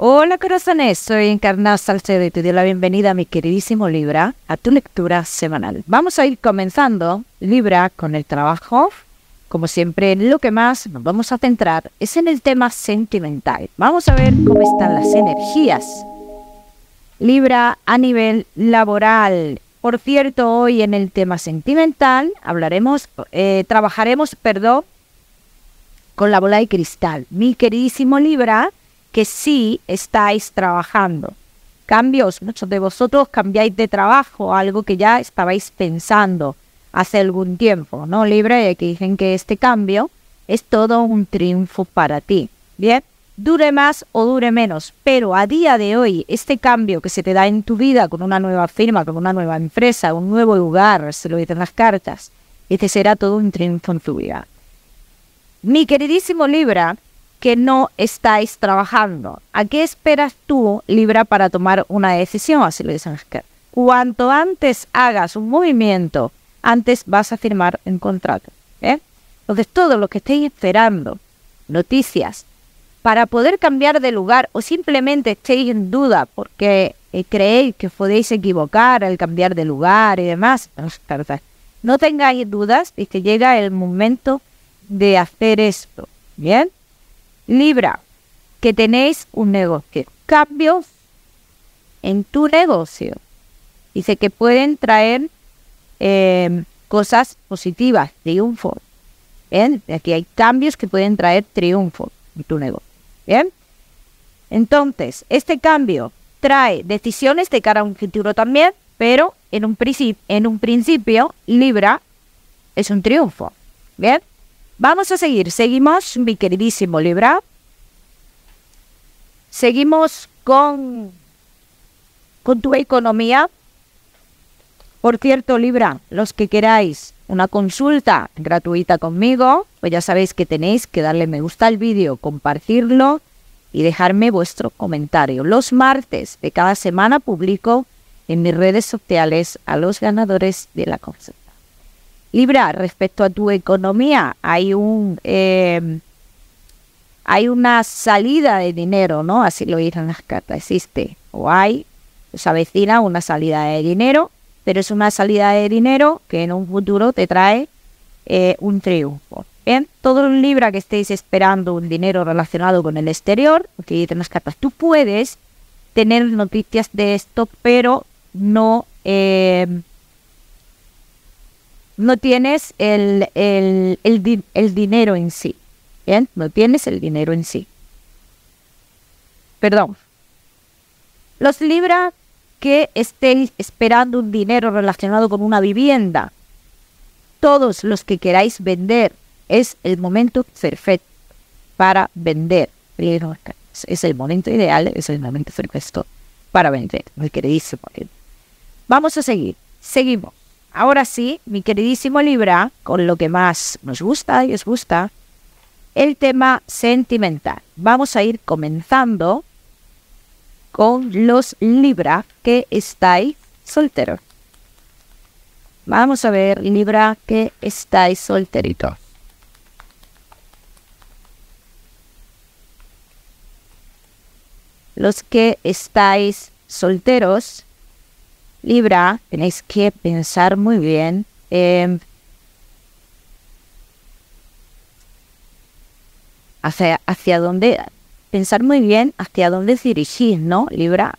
Hola corazones, soy Encarnada Salcedo y te doy la bienvenida, mi queridísimo Libra, a tu lectura semanal. Vamos a ir comenzando, Libra, con el trabajo. Como siempre, lo que más nos vamos a centrar es en el tema sentimental. Vamos a ver cómo están las energías. Libra, a nivel laboral. Por cierto, hoy en el tema sentimental trabajaremos con la bola de cristal. Mi queridísimo Libra, que sí estáis trabajando. Cambios, muchos de vosotros cambiáis de trabajo, algo que ya estabais pensando hace algún tiempo, ¿no, Libra? Y que dicen que este cambio es todo un triunfo para ti, ¿bien? Dure más o dure menos, pero a día de hoy, este cambio que se te da en tu vida con una nueva firma, con una nueva empresa, un nuevo lugar, se lo dicen las cartas, este será todo un triunfo en tu vida. Mi queridísimo Libra, que no estáis trabajando. ¿A qué esperas tú, Libra, para tomar una decisión? Así lo dicen las cartas. Cuanto antes hagas un movimiento, antes vas a firmar un contrato. Entonces, todo lo que estéis esperando, noticias, para poder cambiar de lugar o simplemente estéis en duda porque creéis que podéis equivocar al cambiar de lugar y demás, no tengáis dudas y que llega el momento de hacer esto. ¿Bien? Libra, que tenéis un negocio. Cambios en tu negocio. Dice que pueden traer cosas positivas, triunfo. ¿Bien? Aquí hay cambios que pueden traer triunfo en tu negocio. ¿Bien? Entonces, este cambio trae decisiones de cara a un futuro también, pero en un principio, Libra es un triunfo. ¿Bien? Vamos a seguimos, mi queridísimo Libra. Seguimos con tu economía. Por cierto, Libra, los que queráis una consulta gratuita conmigo, pues ya sabéis que tenéis que darle me gusta al vídeo, compartirlo y dejarme vuestro comentario. Los martes de cada semana publico en mis redes sociales a los ganadores de la consulta. Libra, respecto a tu economía, hay una salida de dinero, ¿no? Así lo dicen las cartas, existe. Se avecina una salida de dinero, pero es una salida de dinero que en un futuro te trae un triunfo. Bien, todos los Libra que estéis esperando un dinero relacionado con el exterior, que dicen las cartas, tú puedes tener noticias de esto, pero no tienes el dinero en sí. ¿Bien? No tienes el dinero en sí. Perdón. Los Libra que estéis esperando un dinero relacionado con una vivienda, todos los que queráis vender, es el momento perfecto para vender. Es el momento ideal, es el momento perfecto para vender, mi queridísimo. Vamos a seguimos. Ahora sí, mi queridísimo Libra, con lo que más nos gusta y os gusta, el tema sentimental. Vamos a ir comenzando con los Libra que estáis solteros. Vamos a ver, Libra, que estáis solteritos. Los que estáis solteros, Libra, tenéis que pensar muy bien hacia dónde, pensar muy bien hacia dónde dirigís, ¿no, Libra?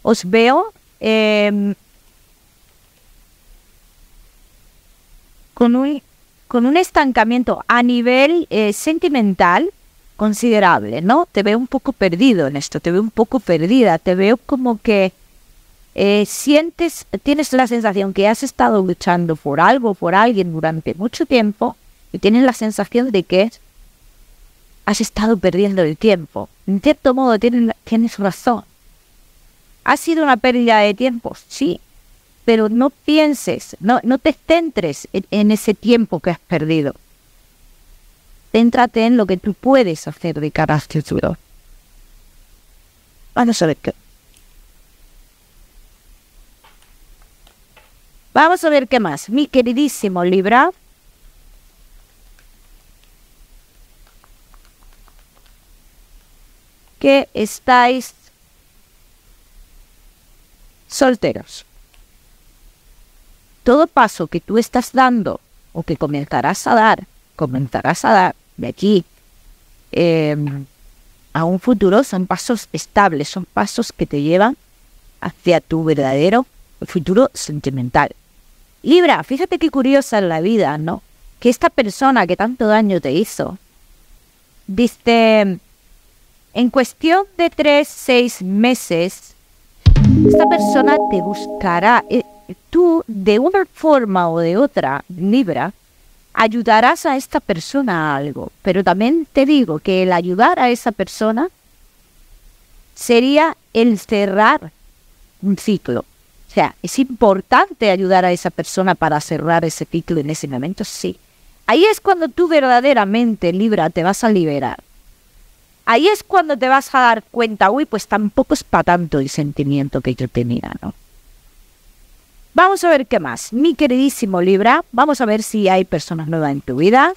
Os veo con un estancamiento a nivel sentimental considerable, ¿no? Te veo un poco perdido en esto, te veo un poco perdida, te veo como que tienes la sensación que has estado luchando por algo, por alguien durante mucho tiempo y tienes la sensación de que has estado perdiendo el tiempo. En cierto modo tienes razón. ¿Ha sido una pérdida de tiempo? Sí, pero no pienses, no te centres en ese tiempo que has perdido. Céntrate en lo que tú puedes hacer de cara al futuro. Vamos a ver qué. Vamos a ver qué más. Mi queridísimo Libra. que estáis solteros. Todo paso que tú estás dando o que comenzarás a dar de aquí a un futuro son pasos estables, son pasos que te llevan hacia tu verdadero futuro sentimental. Libra, fíjate qué curiosa es la vida, ¿no? Que esta persona que tanto daño te hizo, dice, en cuestión de 3-6 meses, esta persona te buscará. Tú, de una forma o de otra, Libra, ayudarás a esta persona a algo. Pero también te digo que el ayudar a esa persona sería el cerrar un ciclo. O sea, ¿es importante ayudar a esa persona para cerrar ese ciclo en ese momento? Sí. Ahí es cuando tú verdaderamente, Libra, te vas a liberar. Ahí es cuando te vas a dar cuenta, uy, pues tampoco es para tanto el sentimiento que yo tenía, ¿no? Vamos a ver qué más. Mi queridísimo Libra, vamos a ver si hay personas nuevas en tu vida.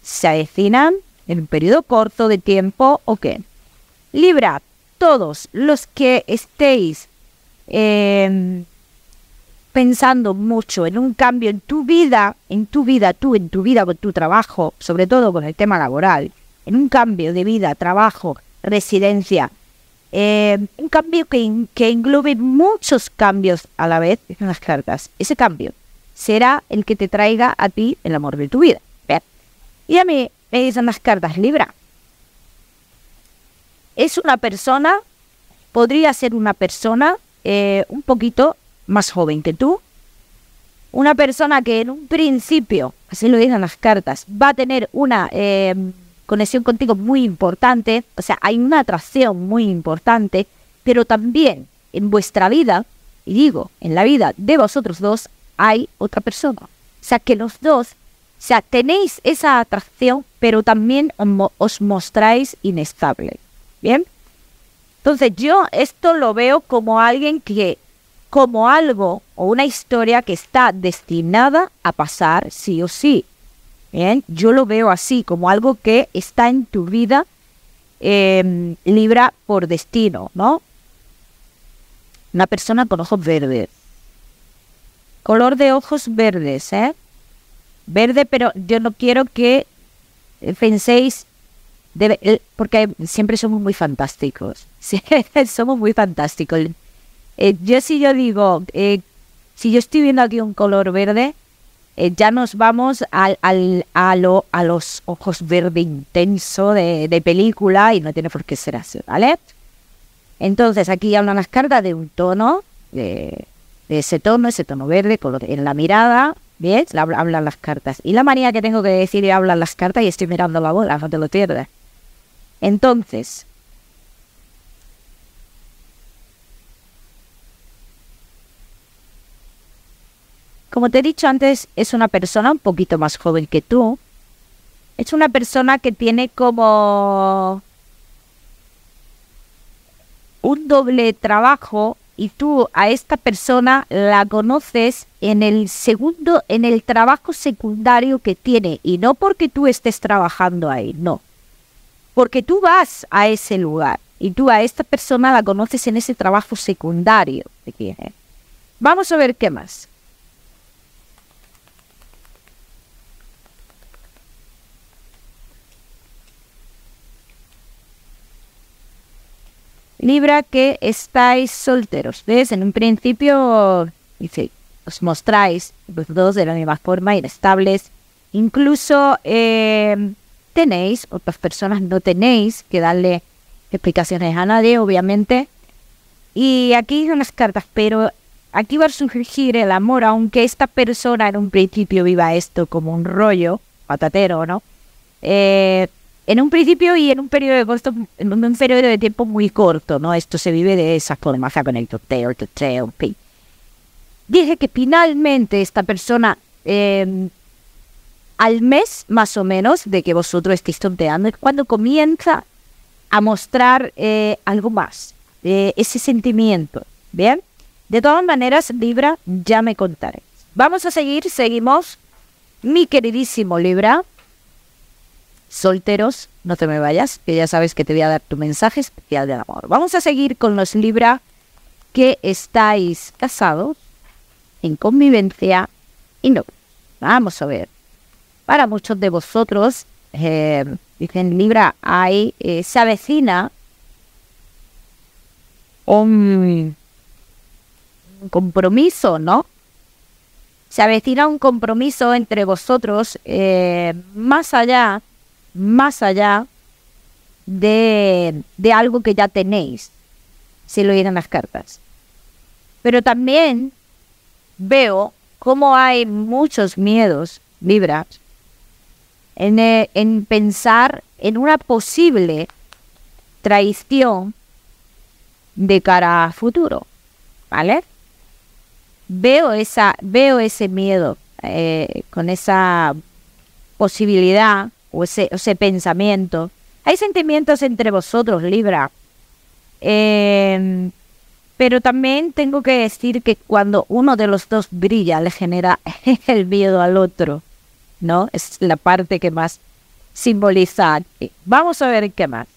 ¿Se avecinan en un periodo corto de tiempo o qué? Libra, todos los que estéis pensando mucho en un cambio en tu vida con tu trabajo, sobre todo con el tema laboral, en un cambio de vida, trabajo, residencia, un cambio que englobe muchos cambios a la vez en las cartas. Ese cambio será el que te traiga a ti el amor de tu vida. ¿Ven? Y a mí me dicen las cartas, Libra. Es una persona, podría ser una persona un poquito más joven que tú. Una persona que en un principio, así lo dicen las cartas, va a tener una conexión contigo muy importante, o sea, hay una atracción muy importante, pero también en vuestra vida, y digo, en la vida de vosotros dos, hay otra persona. O sea, que los dos, o sea, tenéis esa atracción, pero también os mostráis inestable. ¿Bien? Entonces yo esto lo veo como alguien que, como algo o una historia que está destinada a pasar sí o sí. Bien, yo lo veo así, como algo que está en tu vida, Libra, por destino, ¿no? Una persona con ojos verdes. Color de ojos verdes, Verde, pero yo no quiero que penséis, porque siempre somos muy fantásticos. Sí, somos muy fantásticos. Si yo digo, si yo estoy viendo aquí un color verde, ya nos vamos a los ojos verde intenso de película y no tiene por qué ser así, ¿vale? Entonces aquí hablan las cartas de un tono, de ese tono verde en la mirada, ¿ves? Hablan las cartas. Y la manía que tengo que decir y hablan las cartas y estoy mirando la bola, no te lo pierdas. Entonces, como te he dicho antes, es una persona un poquito más joven que tú. Es una persona que tiene como un doble trabajo y tú a esta persona la conoces en el trabajo secundario que tiene. Y no porque tú estés trabajando ahí, no. Porque tú vas a ese lugar y tú a esta persona la conoces en ese trabajo secundario que tiene. Vamos a ver qué más. Libra, que estáis solteros. ¿Ves? En un principio, dice, os mostráis los dos de la misma forma, inestables. Incluso tenéis, otras personas no tenéis que darle explicaciones a nadie, obviamente. Y aquí hay unas cartas, pero aquí va a surgir el amor, aunque esta persona en un principio viva esto como un rollo patatero, ¿no? En un principio y en un periodo de tiempo muy corto, ¿no? Esto se vive de esa forma, o sea, con el toteo, pi. Dije que finalmente esta persona, al mes más o menos de que vosotros estéis tonteando, es cuando comienza a mostrar algo más, ese sentimiento, ¿bien? De todas maneras, Libra, ya me contaréis. Vamos a seguimos, mi queridísimo Libra. Solteros, no te me vayas, que ya sabes que te voy a dar tu mensaje especial del amor. Vamos a seguir con los Libra que estáis casados, en convivencia y no. Vamos a ver. Para muchos de vosotros, dicen Libra, se avecina un compromiso, ¿no? Se avecina un compromiso entre vosotros más allá de algo que ya tenéis, si lo dicen las cartas. Pero también veo cómo hay muchos miedos, Libra, en pensar en una posible traición de cara a futuro, ¿vale? Veo ese miedo con esa posibilidad o ese pensamiento. Hay sentimientos entre vosotros, Libra, pero también tengo que decir que cuando uno de los dos brilla, le genera el miedo al otro, ¿no? Es la parte que más simboliza. Vamos a ver qué más.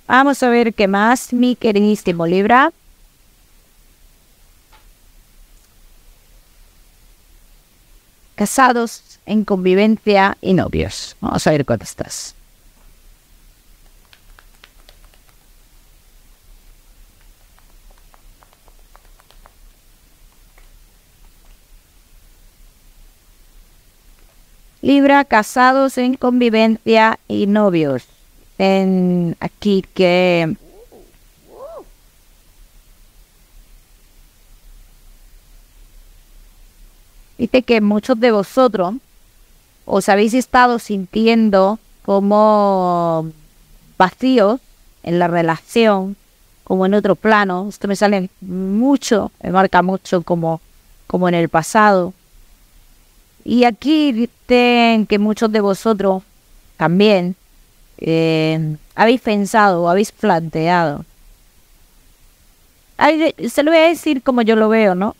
Vamos a ver qué más, mi queridísimo Libra. Casados, en convivencia y novios. Vamos a ver cuánto estás. Libra, casados, en convivencia y novios. Aquí que dice que muchos de vosotros os habéis estado sintiendo como vacíos en la relación, como en otro plano. Esto me sale mucho, me marca mucho como en el pasado. Y aquí dicen que muchos de vosotros también habéis pensado o habéis planteado. Se lo voy a decir como yo lo veo, ¿no?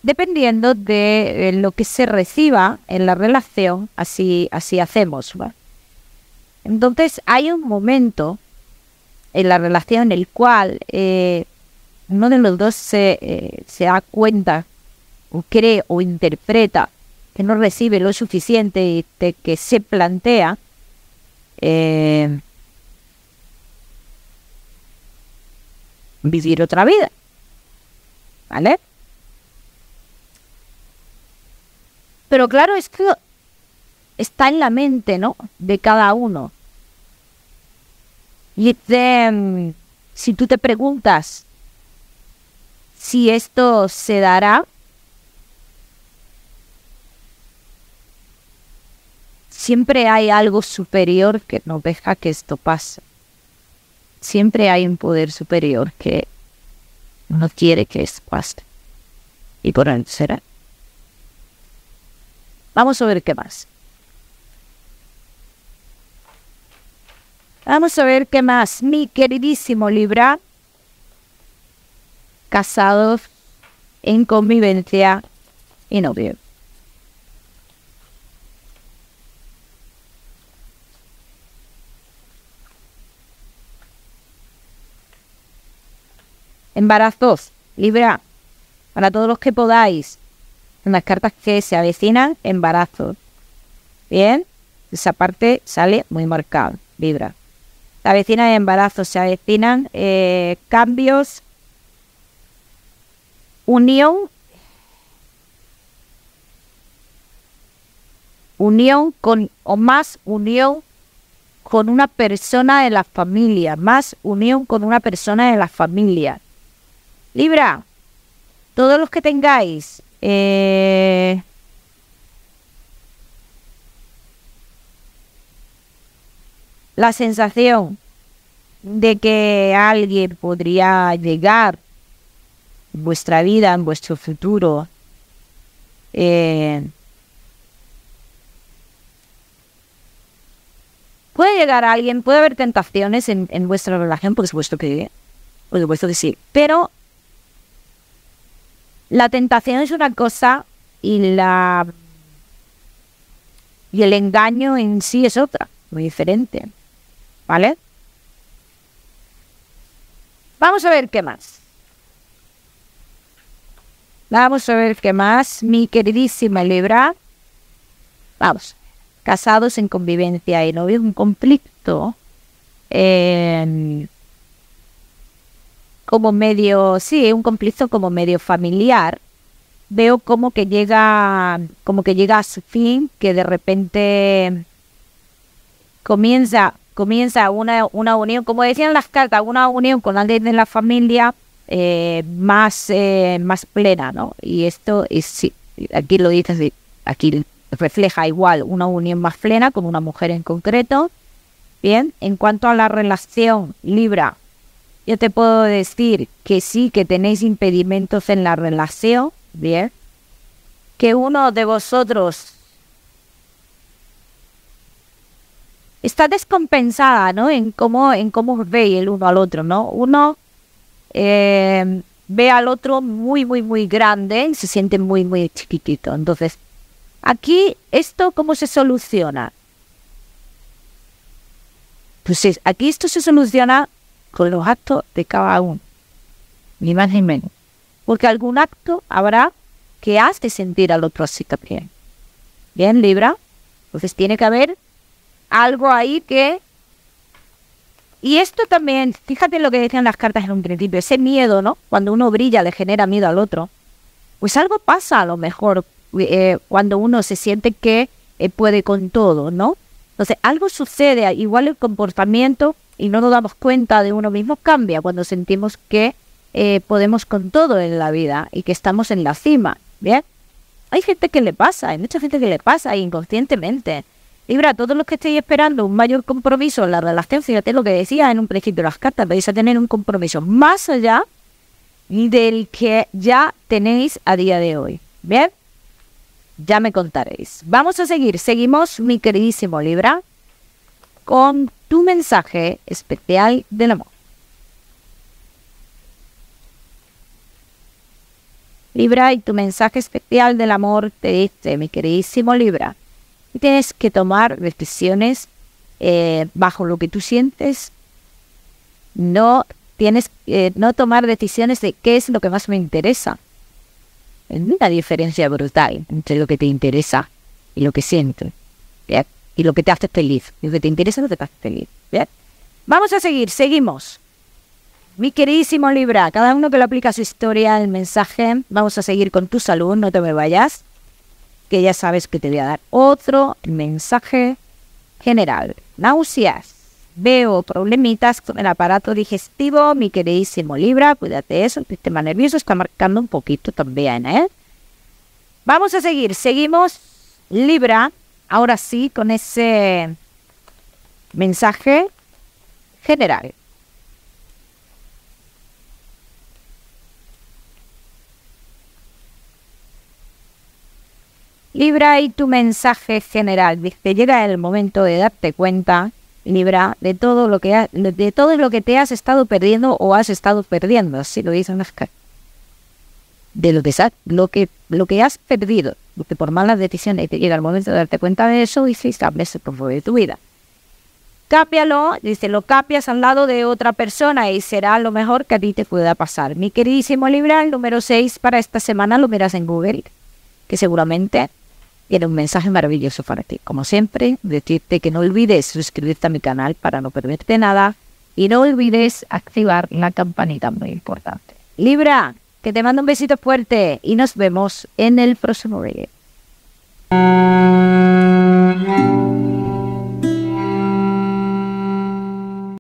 Dependiendo de lo que se reciba en la relación, así hacemos, ¿va? Entonces hay un momento en la relación en el cual uno de los dos se da cuenta o cree o interpreta que no recibe lo suficiente y de que se plantea vivir otra vida, ¿vale? Pero claro, esto está en la mente, ¿no?, de cada uno. Y si tú te preguntas si esto se dará, siempre hay algo superior que no deja que esto pase. Siempre hay un poder superior que no quiere que esto pase. Y por eso será. Vamos a ver qué más. Vamos a ver qué más. Mi queridísimo Libra, casados, en convivencia y novio. Embarazos, Libra, para todos los que podáis, en las cartas que se avecinan, embarazos. Bien, esa parte sale muy marcada, Libra. Se avecinan embarazos, se avecinan cambios, unión con, o más unión con una persona de la familia, más unión con una persona de la familia. Libra, todos los que tengáis la sensación de que alguien podría llegar en vuestra vida, en vuestro futuro, puede llegar a alguien, puede haber tentaciones en vuestra relación, por supuesto que sí, pero la tentación es una cosa y el engaño en sí es otra, muy diferente, ¿vale? Vamos a ver qué más. Vamos a ver qué más, mi queridísima Libra. Vamos, casados en convivencia y no veo un conflicto como medio, sí, un conflicto como medio familiar. Veo como que llega a su fin, que de repente comienza una unión, como decían las cartas, una unión con alguien de la familia más plena, ¿no? Y esto es, sí, aquí lo dices, aquí refleja igual una unión más plena con una mujer en concreto. Bien, en cuanto a la relación, Libra, yo te puedo decir que sí, que tenéis impedimentos en la relación, bien, que uno de vosotros está descompensada, ¿no? En cómo os veis el uno al otro, ¿no? Uno ve al otro muy, muy, muy grande y se siente muy, muy chiquitito. Entonces, aquí, ¿esto cómo se soluciona? Pues aquí esto se soluciona con los actos de cada uno, ni más ni menos. Porque algún acto habrá que hace sentir al otro así también. Bien, Libra. Entonces tiene que haber algo ahí que... Y esto también, fíjate lo que decían las cartas en un principio, ese miedo, ¿no? Cuando uno brilla le genera miedo al otro. Pues algo pasa a lo mejor cuando uno se siente que puede con todo, ¿no? Entonces algo sucede, igual el comportamiento, y no nos damos cuenta de uno mismo, cambia cuando sentimos que podemos con todo en la vida y que estamos en la cima, ¿bien? Hay gente que le pasa, hay mucha gente que le pasa inconscientemente. Libra, todos los que estéis esperando un mayor compromiso en la relación, fíjate lo que decía en un principio de las cartas, vais a tener un compromiso más allá del que ya tenéis a día de hoy, ¿bien? Ya me contaréis. Vamos a seguimos, mi queridísimo Libra, con tu mensaje especial del amor. Libra, y tu mensaje especial del amor te dice, mi queridísimo Libra, tienes que tomar decisiones bajo lo que tú sientes. No tienes no tomar decisiones de qué es lo que más me interesa. Hay una diferencia brutal entre lo que te interesa y lo que sientes, ¿bien? Y lo que te hace feliz. Lo que te interesa y lo que te hace feliz, ¿bien? Vamos a seguimos. Mi queridísimo Libra, cada uno que lo aplica a su historia, el mensaje, vamos a seguir con tu salud, no te me vayas, que ya sabes que te voy a dar otro mensaje general. Náuseas, veo problemitas con el aparato digestivo, mi queridísimo Libra, cuídate eso, el sistema nervioso está marcando un poquito también, ¿eh? Vamos a seguimos, Libra, ahora sí, con ese mensaje general. Libra, y tu mensaje general. Dice, llega el momento de darte cuenta, Libra, de todo lo que te has estado perdiendo o has estado perdiendo, así lo dicen las cartas. De lo que has perdido, porque por malas decisiones te llega el momento de darte cuenta de eso y si cambias el rumbo de tu vida. Cámbialo, dice, lo cambias al lado de otra persona y será lo mejor que a ti te pueda pasar. Mi queridísimo Libra, el número 6 para esta semana lo miras en Google, que seguramente tiene un mensaje maravilloso para ti. Como siempre, decirte que no olvides suscribirte a mi canal para no perderte nada y no olvides activar la campanita, muy importante. Libra, que te mando un besito fuerte y nos vemos en el próximo vídeo.